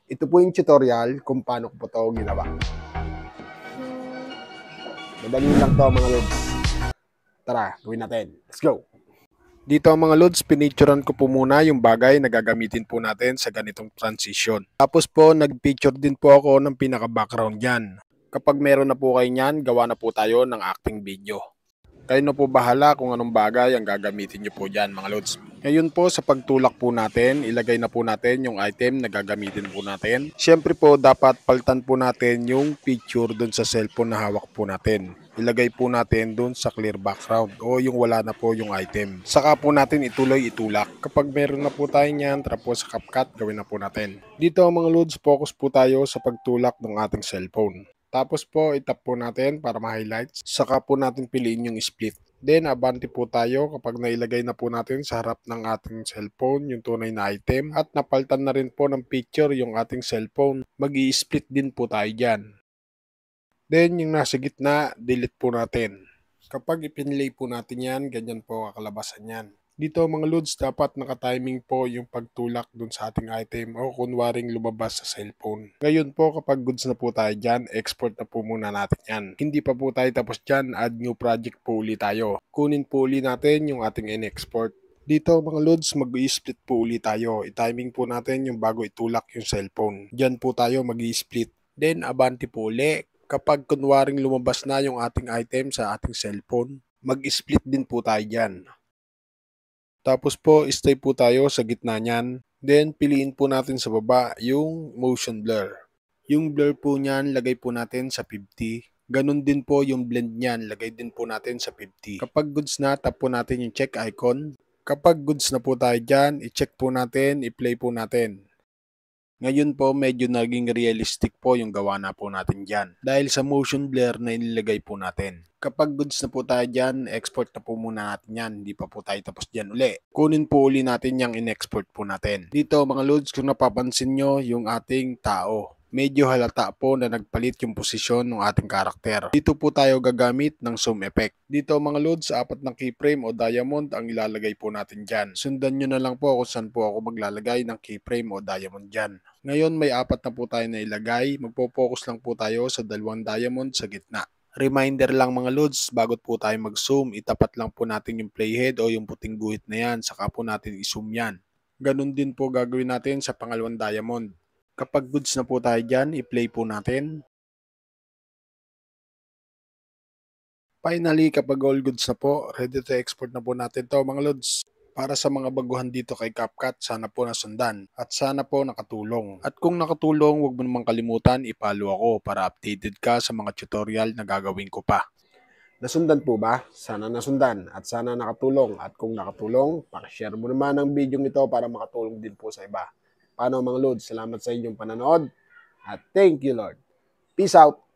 Ito po yung tutorial kung paano ko po ito ginawa. Madali lang to mga lods. Tara, gawin natin. Let's go! Dito mga lods, pinicturean ko po muna yung bagay na gagamitin po natin sa ganitong transition. Tapos po, nag-picture din po ako ng pinaka-background yan. Kapag meron na po kayo niyan, gawa na po tayo ng acting video. Kayo na po bahala kung anong bagay ang gagamitin nyo po dyan mga lods. Ngayon po sa pagtulak po natin, ilagay na po natin yung item na gagamitin po natin. Siyempre po dapat palitan po natin yung picture dun sa cellphone na hawak po natin. Ilagay po natin dun sa clear background o yung wala na po yung item. Saka po natin ituloy itulak. Kapag meron na po tayo niyan, tapos sa CapCut gawin na po natin. Dito mga lods, focus po tayo sa pagtulak ng ating cellphone. Tapos po, itap po natin para ma-highlights. Saka po natin piliin yung split. Then, abante po tayo kapag nailagay na po natin sa harap ng ating cellphone yung tunay na item. At napalitan na rin po ng picture yung ating cellphone. Mag-i-split din po tayo dyan. Then, yung nasa gitna, delete po natin. Kapag ipinlay po natin yan, ganyan po kakalabasan yan. Dito mga lods, dapat nakatiming po yung pagtulak dun sa ating item o kunwaring lumabas sa cellphone. Ngayon po kapag goods na po tayo dyan, export na po muna natin yan. Hindi pa po tayo tapos dyan, add new project po uli tayo. Kunin po uli natin yung ating in-export. Dito mga lods, mag-i-split po uli tayo. I-timing po natin yung bago itulak yung cellphone. Dyan po tayo mag-i-split. Then abante po uli. Kapag kunwaring lumabas na yung ating item sa ating cellphone, mag-split din po tayo dyan. Tapos po, stay po tayo sa gitna niyan. Then, piliin po natin sa baba yung motion blur. Yung blur po niyan, lagay po natin sa 50. Ganun din po yung blend niyan, lagay din po natin sa 50. Kapag goods na, tap po natin yung check icon. Kapag goods na po tayo dyan, i-check po natin, i-play po natin. Ngayon po, medyo naging realistic po yung gawa na po natin dyan. Dahil sa motion blur na inilagay po natin. Kapag goods na po tayo dyan, export na po muna natin yan. Hindi pa po tayo tapos dyan uli. Kunin po uli natin yung in-export po natin. Dito mga lods, kung napapansin nyo yung ating tao. Medyo halata po na nagpalit yung posisyon ng ating karakter. Dito po tayo gagamit ng zoom effect. Dito mga lods, 4 na keyframe o diamond ang ilalagay po natin dyan. Sundan nyo na lang po kung saan po ako maglalagay ng keyframe o diamond dyan. Ngayon may 4 na po tayo na ilagay. Magpo-focus lang po tayo sa 2 diamond sa gitna. Reminder lang mga lods, bago po tayo mag-zoom, itapat lang po natin yung playhead o yung puting guhit na yan, saka po natin i-zoom yan. Ganun din po gagawin natin sa pangalawang diamond. Kapag goods na po tayo dyan, i-play po natin. Finally, kapag all goods na po, ready to export na po natin to mga lods. Para sa mga baguhan dito kay CapCut, sana po nasundan at sana po nakatulong. At kung nakatulong, huwag mo namang kalimutan i-follow ako para updated ka sa mga tutorial na gagawin ko pa. Nasundan po ba? Sana nasundan at sana nakatulong. At kung nakatulong, pakishare mo naman ang video nito para makatulong din po sa iba. Paano mga lods? Salamat sa inyong panonood at thank you Lord. Peace out!